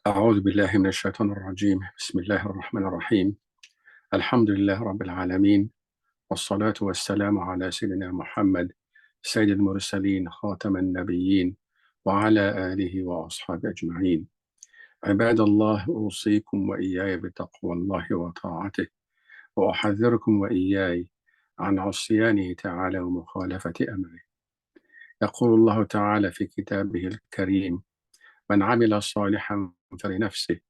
أعوذ بالله من الشيطان الرجيم بسم الله الرحمن الرحيم الحمد لله رب العالمين والصلاة والسلام على سيدنا محمد سيد المرسلين خاتم النبيين وعلى آله وأصحابه أجمعين عباد الله أوصيكم وإياي بتقوى الله وطاعته وأحذركم وإياي عن عصيانه تعالى ومخالفة أمره. يقول الله تعالى في كتابه الكريم: من عمل صالحا فلنفسه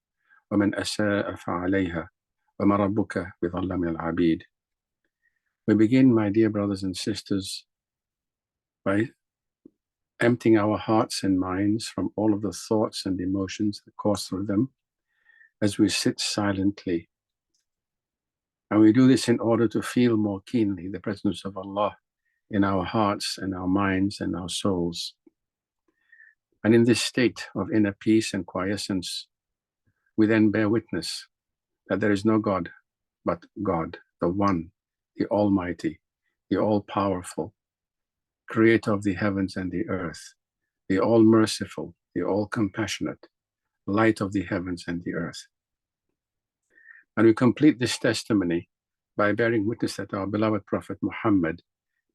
ومن أساء فعليها وما ربك بظلام للعبيد. We begin, my dear brothers and sisters, by emptying our hearts and minds from all of the thoughts and emotions that course through them as we sit silently. And we do this in order to feel more keenly the presence of Allah in our hearts and our minds and our souls. And in this state of inner peace and quiescence, we then bear witness that there is no God but God, the One, the Almighty, the All-Powerful, Creator of the heavens and the earth, the All-Merciful, the All-Compassionate, Light of the heavens and the earth. And we complete this testimony by bearing witness that our beloved Prophet Muhammad,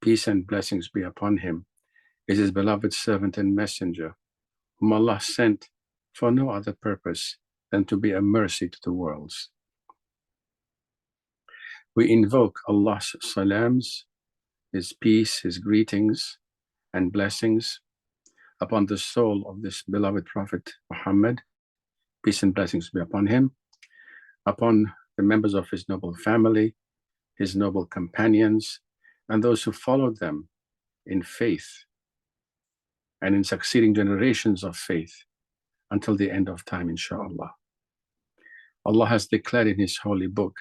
peace and blessings be upon him, is his beloved servant and messenger, whom Allah sent for no other purpose than to be a mercy to the worlds. We invoke Allah's salams, His peace, His greetings and blessings upon the soul of this beloved Prophet Muhammad, peace and blessings be upon him, upon the members of his noble family, his noble companions, and those who followed them in faith and in succeeding generations of faith until the end of time, inshallah. Allah has declared in His holy book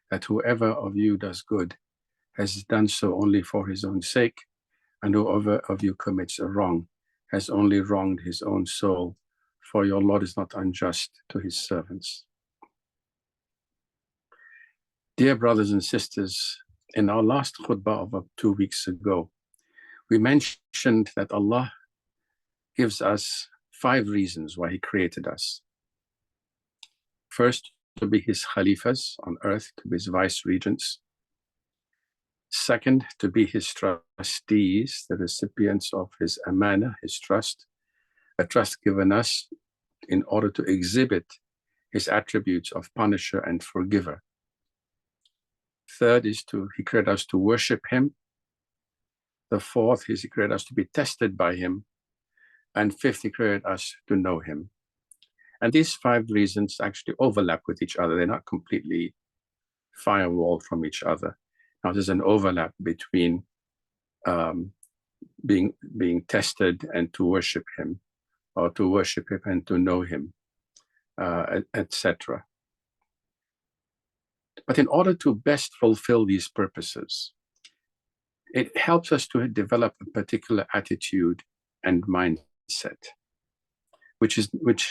that whoever of you does good has done so only for his own sake, and whoever of you commits a wrong has only wronged his own soul, for your Lord is not unjust to His servants. Dear brothers and sisters, in our last khutbah of 2 weeks ago, we mentioned that Allah gives us 5 reasons why He created us. First, to be His Khalifas on earth, to be His vice regents. Second, to be His trustees, the recipients of His amana, His trust, a trust given us in order to exhibit His attributes of punisher and forgiver. Third is He created us to worship Him. The fourth is He created us to be tested by Him. And fifth, He created us to know Him. And these 5 reasons actually overlap with each other. They're not completely firewalled from each other. Now, there's an overlap between being tested and to worship Him, or to worship Him and to know Him, etc. But in order to best fulfill these purposes, it helps us to develop a particular attitude and mindset, which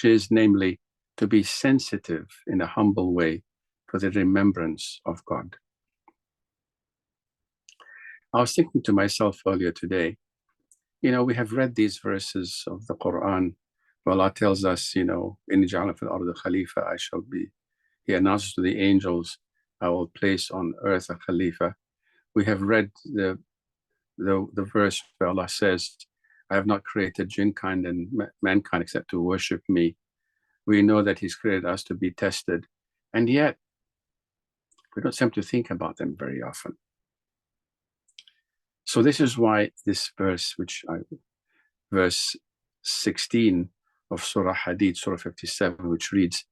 is namely to be sensitive in a humble way to the remembrance of God. I was thinking to myself earlier today, we have read these verses of the Quran where Allah tells us, إِنِّي جَعَلْنَا فِي الْأَرْضِ خَلِيفَةً, He announces to the angels, I will place on earth a Khalifa. We have read the verse where Allah says, I have not created jinnkind and mankind except to worship me. We know that He's created us to be tested, and yet we don't seem to think about them very often. So this is why this verse, verse 16 of Surah Hadid, Surah 57, which reads,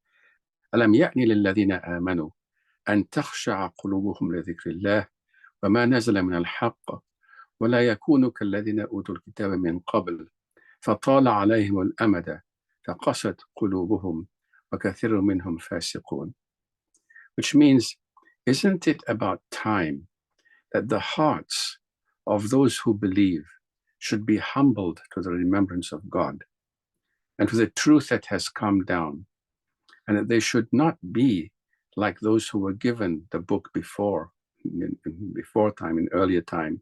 أَلَمْ يَأْنِ لِلَّذِينَ آمَنُوا أَن تَخْشَعَ قُلُوبُهُمْ لِذِكْرِ اللَّهِ وَمَا نَزَلَ مِنَ الْحَقِّ وَلَا يَكُونُوا كَالَّذِينَ أُوتُوا الْكِتَابَ مِنْ قَبْلُ فَطَالَ عَلَيْهِمُ الْأَمَدَ فَقَسَتْ قُلُوبُهُمْ وَكَثِيرٌ مِنْهُمْ فَاسِقُونَ. Which means, isn't it about time that the hearts of those who believe should be humbled to the remembrance of God and to the truth that has come down, and that they should not be like those who were given the book before time, in earlier time,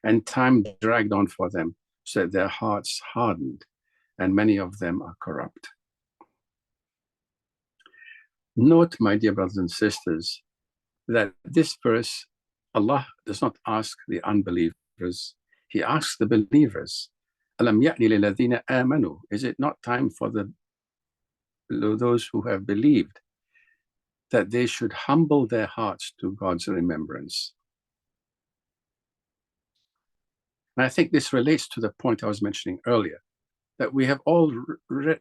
and time dragged on for them, so that their hearts hardened, and many of them are corrupt. Note, my dear brothers and sisters, that this verse, Allah does not ask the unbelievers, He asks the believers. Alam ya'ni lilladhina amanu. Is it not time for those who have believed that they should humble their hearts to God's remembrance? And I think this relates to the point I was mentioning earlier, that we have all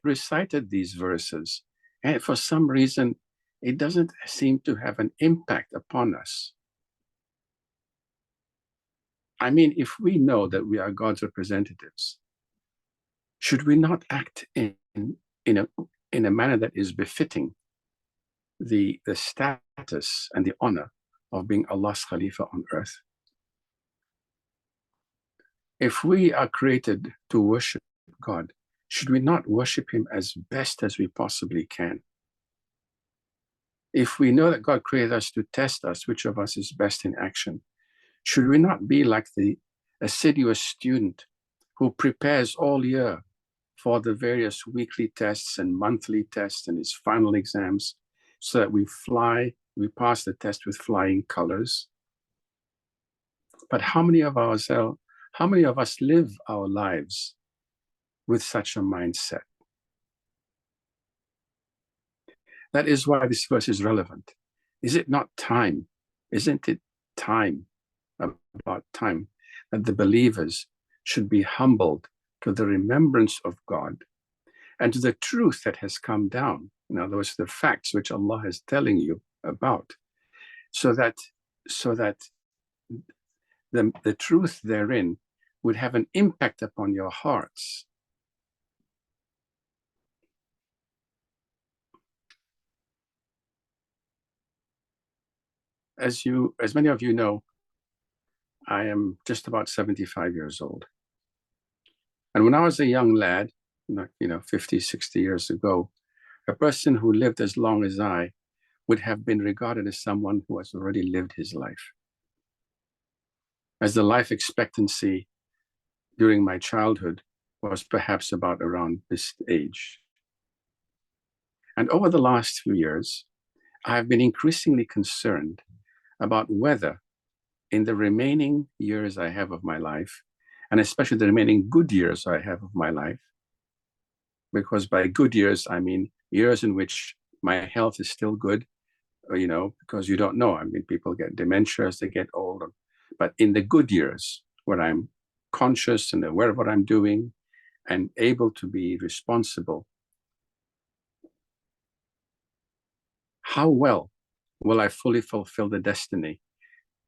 recited these verses, and for some reason, it doesn't seem to have an impact upon us. I mean, if we know that we are God's representatives, should we not act in a manner that is befitting the status and the honor of being Allah's Khalifa on earth? If we are created to worship God, should we not worship Him as best as we possibly can? If we know that God created us to test us, which of us is best in action, should we not be like the assiduous student who prepares all year for the various weekly tests and monthly tests and his final exams, so that we pass the test with flying colors? But how many of us live our lives with such a mindset? That is why this verse is relevant. Is it not time? Isn't it time, about time, that the believers should be humbled to the remembrance of God and to the truth that has come down? In other words, the facts which Allah is telling you about, so that the truth therein would have an impact upon your hearts. As many of you know, I am just about 75 years old. And when I was a young lad, 50, 60 years ago, a person who lived as long as I would have been regarded as someone who has already lived his life. As the life expectancy during my childhood was perhaps about around this age. And over the last few years, I have been increasingly concerned about whether in the remaining years I have of my life, and especially the remaining good years I have of my life, because by good years, I mean years in which my health is still good, because you don't know. I mean, people get dementia as they get older. But in the good years, where I'm conscious and aware of what I'm doing and able to be responsible, how well will I fully fulfill the destiny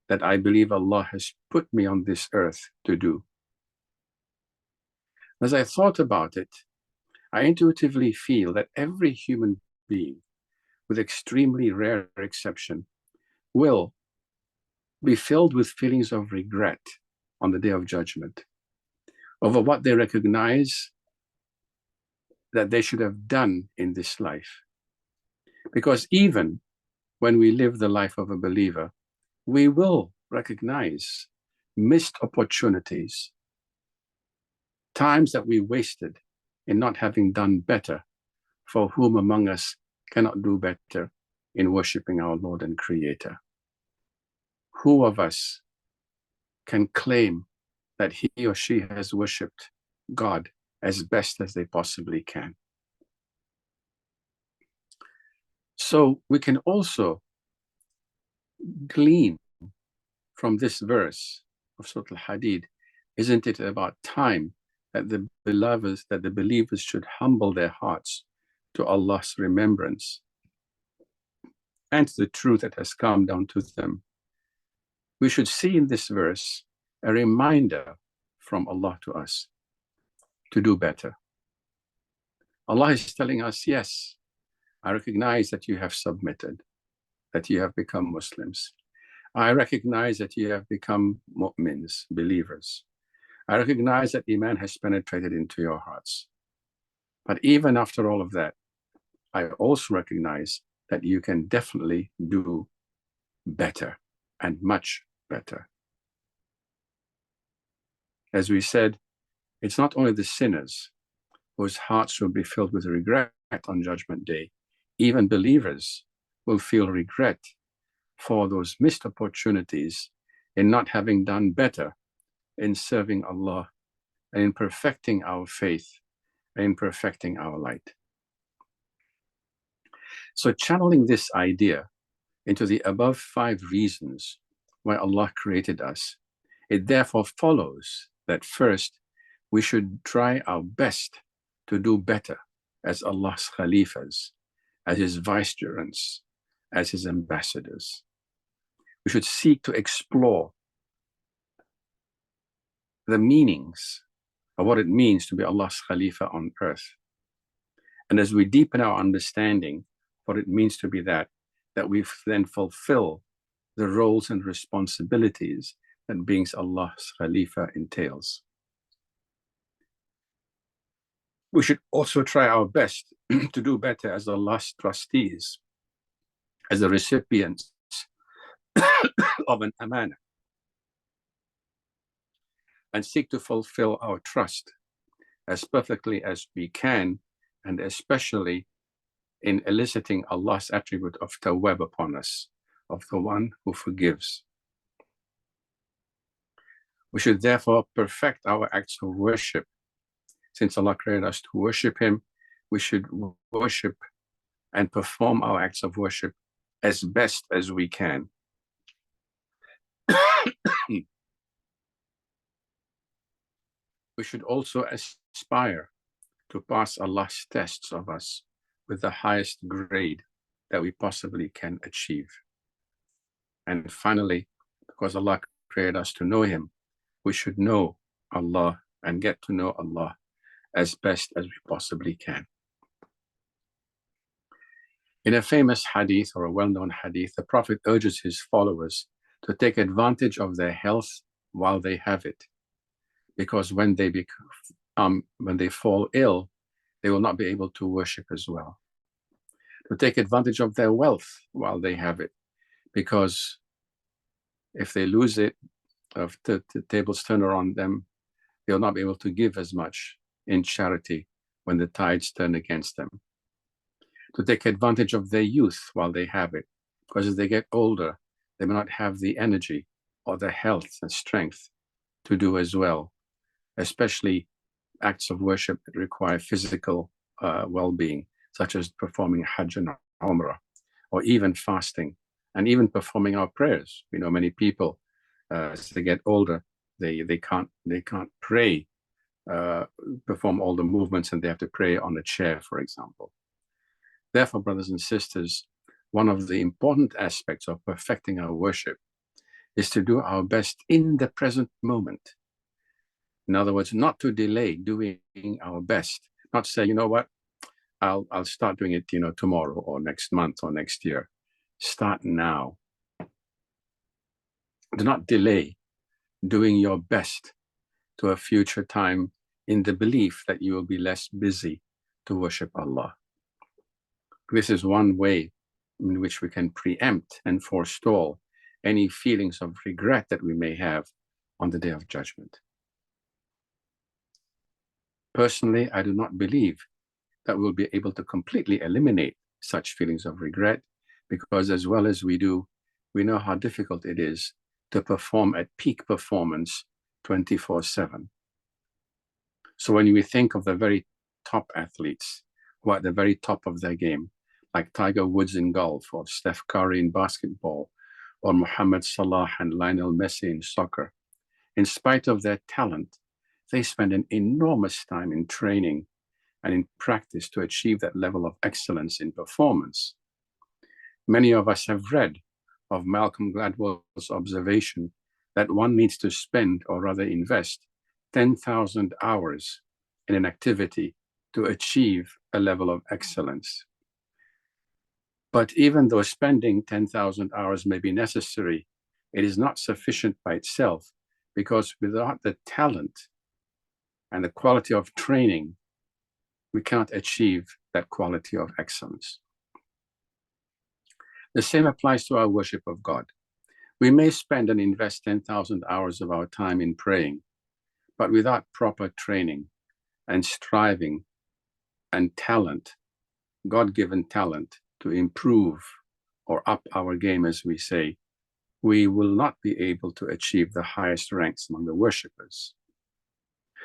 that I believe Allah has put me on this earth to do? As I thought about it, I intuitively feel that every human being, with extremely rare exception, will be filled with feelings of regret on the day of judgment over what they recognize that they should have done in this life. Because even when we live the life of a believer, we will recognize missed opportunities, times that we wasted in not having done better, for whom among us cannot do better in worshiping our Lord and Creator? Who of us can claim that he or she has worshipped God as best as they possibly can? So we can also glean from this verse of Surah Al-Hadid, isn't it about time that the believers should humble their hearts to Allah's remembrance and to the truth that has come down to them? We should see in this verse a reminder from Allah to us to do better. Allah is telling us, yes, I recognize that you have submitted, that you have become Muslims. I recognize that you have become mu'mins, believers. I recognize that Iman has penetrated into your hearts. But even after all of that, I also recognize that you can definitely do better and much better. As we said, it's not only the sinners whose hearts will be filled with regret on Judgment Day. Even believers will feel regret for those missed opportunities in not having done better in serving Allah and in perfecting our faith and in perfecting our light. So channeling this idea into the above 5 reasons why Allah created us, it therefore follows that first, we should try our best to do better as Allah's Khalifas, as His vicegerents, as His ambassadors. We should seek to explore the meanings of what it means to be Allah's Khalifa on earth. And as we deepen our understanding what it means to be that we then fulfill the roles and responsibilities that being Allah's Khalifa entails. We should also try our best to do better as Allah's trustees, as the recipients of an amana, and seek to fulfill our trust as perfectly as we can, and especially in eliciting Allah's attribute of tawwab upon us, of the one who forgives. We should therefore perfect our acts of worship. Since Allah created us to worship Him, we should worship and perform our acts of worship as best as we can. We should also aspire to pass Allah's tests of us with the highest grade that we possibly can achieve. And finally, because Allah created us to know Him, we should know Allah and get to know Allah as best as we possibly can. In a famous hadith, or a well-known hadith, the Prophet urges his followers to take advantage of their health while they have it, because when they fall ill, they will not be able to worship as well. To take advantage of their wealth while they have it, because if they lose it, if the tables turn around them, they'll not be able to give as much in charity when the tides turn against them. To take advantage of their youth while they have it, because as they get older, they may not have the energy or the health and strength to do as well, especially acts of worship that require physical well-being, such as performing Hajj and Umrah, or even fasting, and even performing our prayers. We know many people, as they get older, they can't pray, perform all the movements, and they have to pray on a chair, for example. Therefore, brothers and sisters, one of the important aspects of perfecting our worship is to do our best in the present moment. In other words, not to delay doing our best, not say, you know what, I'll start doing it, tomorrow or next month or next year. Start now. Do not delay doing your best to a future time in the belief that you will be less busy to worship Allah. This is one way in which we can preempt and forestall any feelings of regret that we may have on the Day of Judgment. Personally, I do not believe that we'll be able to completely eliminate such feelings of regret, because as well as we do, we know how difficult it is to perform at peak performance 24/7. So when we think of the very top athletes who are at the very top of their game, like Tiger Woods in golf, or Steph Curry in basketball, or Mohamed Salah and Lionel Messi in soccer, in spite of their talent, they spend an enormous time in training and in practice to achieve that level of excellence in performance. Many of us have read of Malcolm Gladwell's observation that one needs to spend, or rather invest, 10,000 hours in an activity to achieve a level of excellence. But even though spending 10,000 hours may be necessary, it is not sufficient by itself, because without the talent and the quality of training, we cannot achieve that quality of excellence. The same applies to our worship of God. We may spend and invest 10,000 hours of our time in praying, but without proper training and striving and talent, God-given talent to improve or up our game, as we say, we will not be able to achieve the highest ranks among the worshippers.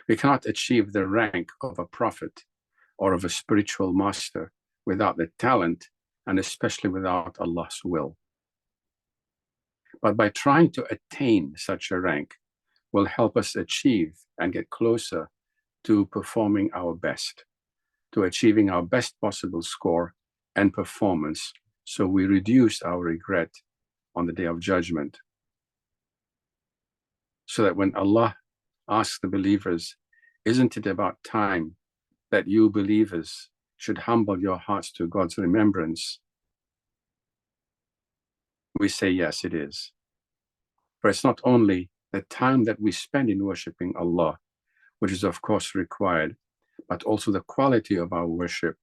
We cannot achieve the rank of a prophet or of a spiritual master without the talent, and especially without Allah's will. But by trying to attain such a rank will help us achieve and get closer to performing our best, to achieving our best possible score and performance, so we reduce our regret on the Day of Judgment. So that when Allah asks the believers, isn't it about time that you believers should humble your hearts to God's remembrance? We say, yes, it is. For it's not only the time that we spend in worshiping Allah, which is of course required, but also the quality of our worship,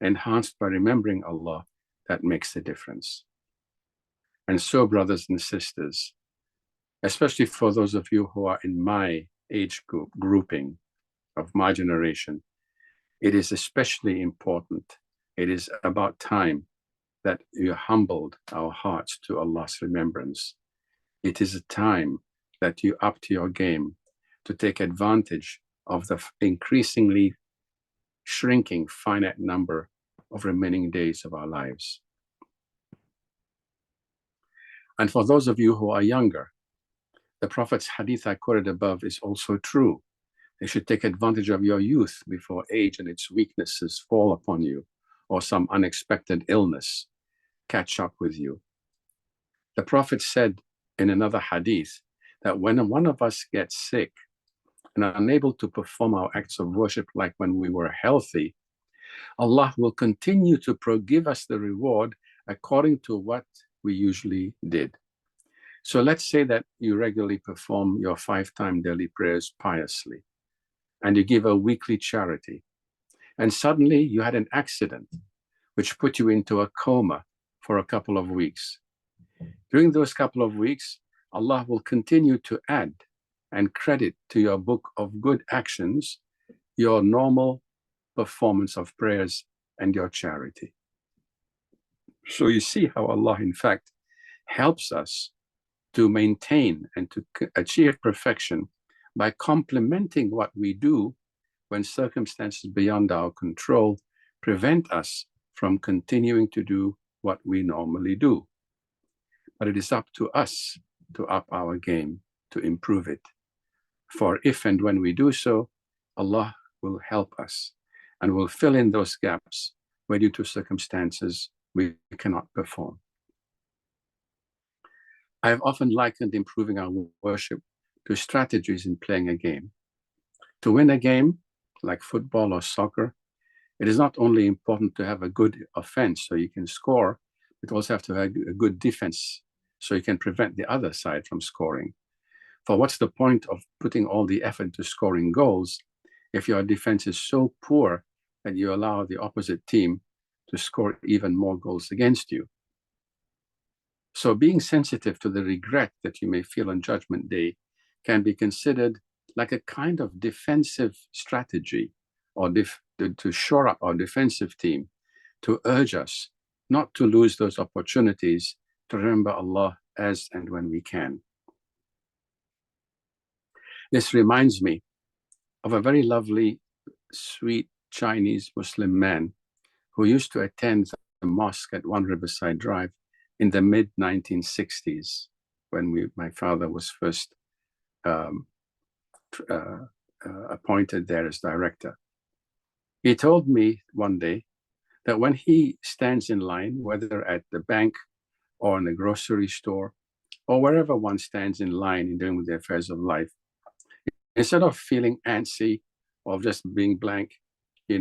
enhanced by remembering Allah, that makes the difference. And so, brothers and sisters, especially for those of you who are in my age grouping of my generation, it is especially important. It is about time that you humbled our hearts to Allah's remembrance. It is a time that you upped your game to take advantage of the increasingly shrinking finite number of remaining days of our lives. And for those of you who are younger, the Prophet's hadith I quoted above is also true. You should take advantage of your youth before age and its weaknesses fall upon you, or some unexpected illness catch up with you. The Prophet said in another hadith that when one of us gets sick and are unable to perform our acts of worship like when we were healthy, Allah will continue to give us the reward according to what we usually did. So let's say that you regularly perform your 5-time daily prayers piously, and you give a weekly charity, and suddenly you had an accident which put you into a coma for a couple of weeks. During those couple of weeks, Allah will continue to add and credit to your book of good actions your normal performance of prayers and your charity. So you see how Allah, in fact, helps us to maintain and to achieve perfection by complementing what we do when circumstances beyond our control prevent us from continuing to do what we normally do. But it is up to us to up our game, to improve it. For if and when we do so, Allah will help us and will fill in those gaps where due to circumstances we cannot perform. I have often likened improving our worship to strategies in playing a game. To win a game, like football or soccer, it is not only important to have a good offense so you can score, but also have to have a good defense so you can prevent the other side from scoring. For what's the point of putting all the effort into scoring goals if your defense is so poor that you allow the opposite team to score even more goals against you? So being sensitive to the regret that you may feel on Judgment Day can be considered like a kind of defensive strategy, or to shore up our defensive team, to urge us not to lose those opportunities to remember Allah as and when we can. This reminds me of a very lovely, sweet Chinese Muslim man who used to attend the mosque at One Riverside Drive in the mid-1960s, when my father was first appointed there as director. He told me one day that when he stands in line, whether at the bank or in a grocery store, or wherever one stands in line in dealing with the affairs of life, instead of feeling antsy or just being blank, he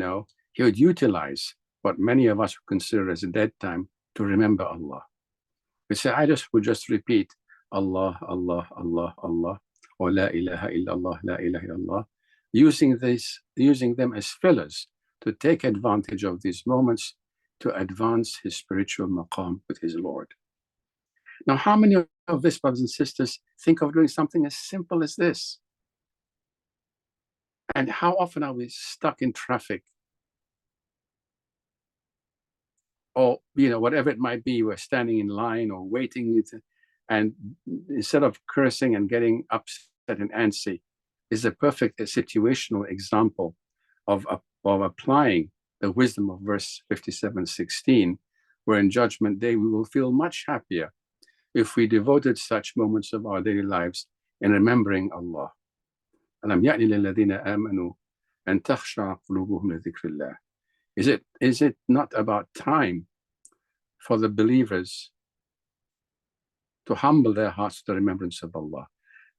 would utilize what many of us would consider as a dead time to remember Allah. We say, I would just repeat Allah, Allah, Allah, Allah, or La ilaha illallah, La ilaha illallah, using them as fillers to take advantage of these moments to advance his spiritual maqam with his Lord. Now, how many of this, brothers and sisters, think of doing something as simple as this? And how often are we stuck in traffic or whatever it might be, we're standing in line or waiting, and instead of cursing and getting upset and antsy, is a perfect situational example of applying the wisdom of verse 57:16, where in Judgment Day we will feel much happier if we devoted such moments of our daily lives in remembering Allah. أَلَمْ يَأْنِ لِلَّذِينَ آمَنُوا أَن تَخْشَعَ قُلُوبُهُمْ لِذِكْرِ اللَّهِ. Is it not about time for the believers to humble their hearts to the remembrance of Allah?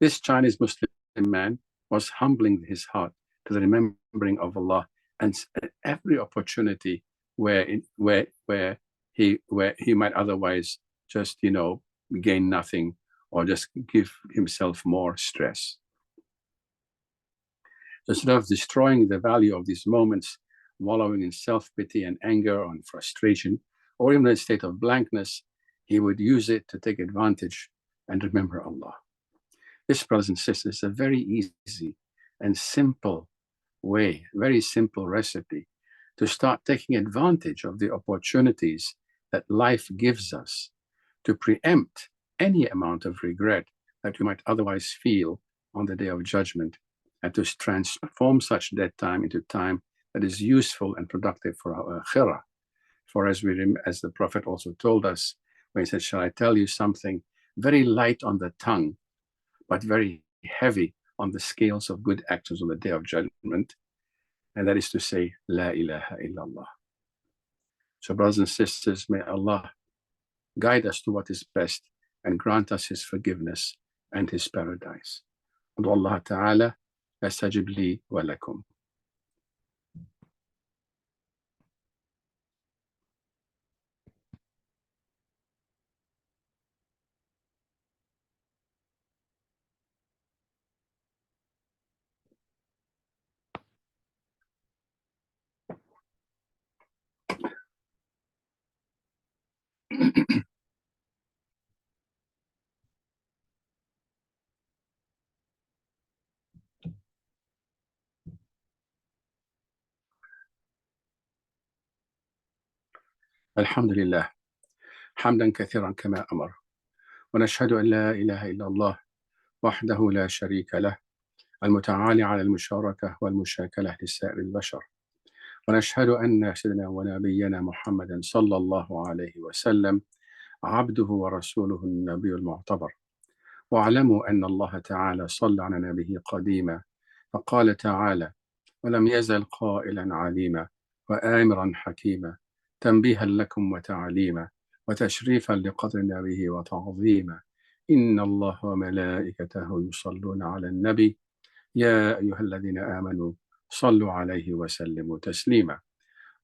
This Chinese Muslim man was humbling his heart to the remembering of Allah, and at every opportunity where he might otherwise just gain nothing or just give himself more stress. Instead of destroying the value of these moments, wallowing in self-pity and anger and frustration, or even a state of blankness, he would use it to take advantage and remember Allah. This, brothers and sisters, is a very easy and simple way, very simple recipe to start taking advantage of the opportunities that life gives us to preempt any amount of regret that we might otherwise feel on the day of judgment, and to transform such dead time into time that is useful and productive for our akhirah. For as the Prophet also told us, when he said, "Shall I tell you something very light on the tongue, but very heavy on the scales of good actions on the day of judgment?" And that is to say, La ilaha illallah. So brothers and sisters, may Allah guide us to what is best and grant us His forgiveness and His paradise. Adu Allah Ta'ala yastajib li wa lakum. الحمد لله حمدا كثيرا كما أمر، ونشهد أن لا إله إلا الله وحده لا شريك له المتعالي على المشاركة والمشاكلة لسائر البشر، ونشهد أن سيدنا ونبينا محمدا صلى الله عليه وسلم عبده ورسوله النبي المعتبر. واعلموا أن الله تعالى صلى على نبيه قديما، فقال تعالى: ولم يزل قائلا عليما وآمرا حكيما، تنبيها لكم وتعليما وتشريفا لقدر نبيه وتعظيما. إن الله وملائكته يصلون على النبي يا أيها الذين آمنوا صلوا عليه وسلموا تسليما.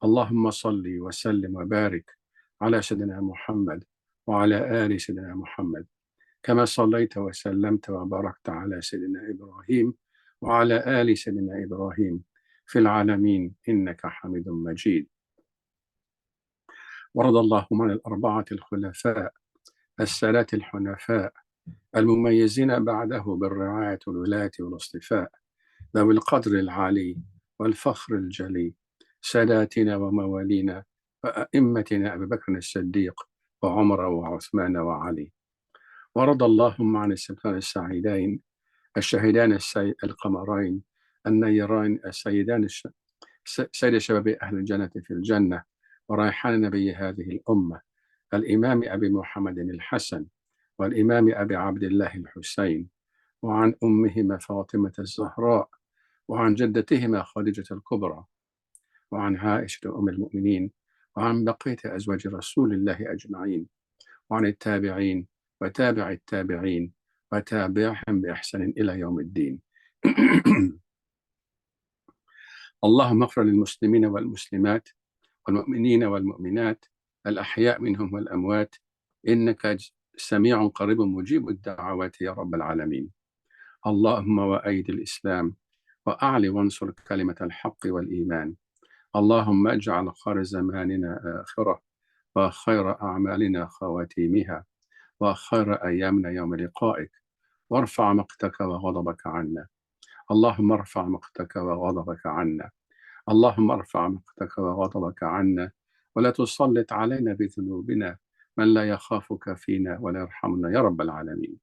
اللهم صل وسلم وبارك على سيدنا محمد وعلى آل سيدنا محمد، كما صليت وسلمت وباركت على سيدنا إبراهيم وعلى آل سيدنا إبراهيم في العالمين إنك حميد مجيد. ورضى اللهم عن الأربعة الخلفاء السادة الحنفاء المميزين بعده بالرعاية والولاية والاصطفاء، ذوي القدر العالي والفخر الجلي، ساداتنا وموالينا وأئمتنا أبي بكر الصديق وعمر وعثمان وعلي. ورضى اللهم عن السبطان السعيدين الشهيدان القمرين النيرين السيدان سيد شباب أهل الجنة في الجنة وريحان نبي هذه الأمة، الإمام أبي محمد الحسن والإمام أبي عبد الله الحسين، وعن أمهما فاطمة الزهراء، وعن جدتهما خديجة الكبرى، وعن عائشة أم المؤمنين، وعن بقية أزواج رسول الله أجمعين، وعن التابعين وتابع التابعين وتابعهم بإحسان إلى يوم الدين. اللهم اغفر للمسلمين والمسلمات والمؤمنين والمؤمنات الأحياء منهم والأموات، إنك سميع قريب مجيب الدعوات يا رب العالمين. اللهم وأيد الإسلام وأعلي وانصر كلمة الحق والإيمان. اللهم اجعل خير زماننا آخرة، وخير أعمالنا خواتيمها، وخير أيامنا يوم لقائك، وارفع مقتك وغضبك عنا. اللهم ارفع مقتك وغضبك عنا. اللهم ارفع مقتك وغضبك عنا، ولا تسلط علينا بذنوبنا من لا يخافك فينا ولا يرحمنا يا رب العالمين.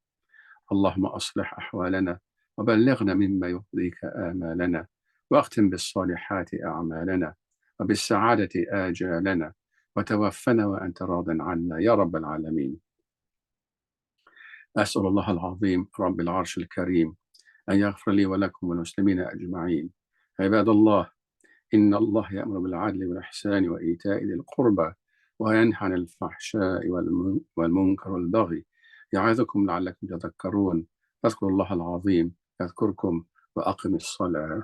اللهم أصلح أحوالنا وبلغنا مما يرضيك آمالنا، واختم بالصالحات أعمالنا، وبالسعادة آجالنا، وتوفنا وأنت راض عنا يا رب العالمين. أسأل الله العظيم رب العرش الكريم أن يغفر لي ولكم والمسلمين أجمعين. عباد الله، إن الله يأمر بالعدل والإحسان وإيتاء ذي القربى وينهى عن الفحشاء والمنكر والبغي، يعظكم لعلكم تذكرون. فاذكروا الله العظيم يذكركم، وأقم الصلاة.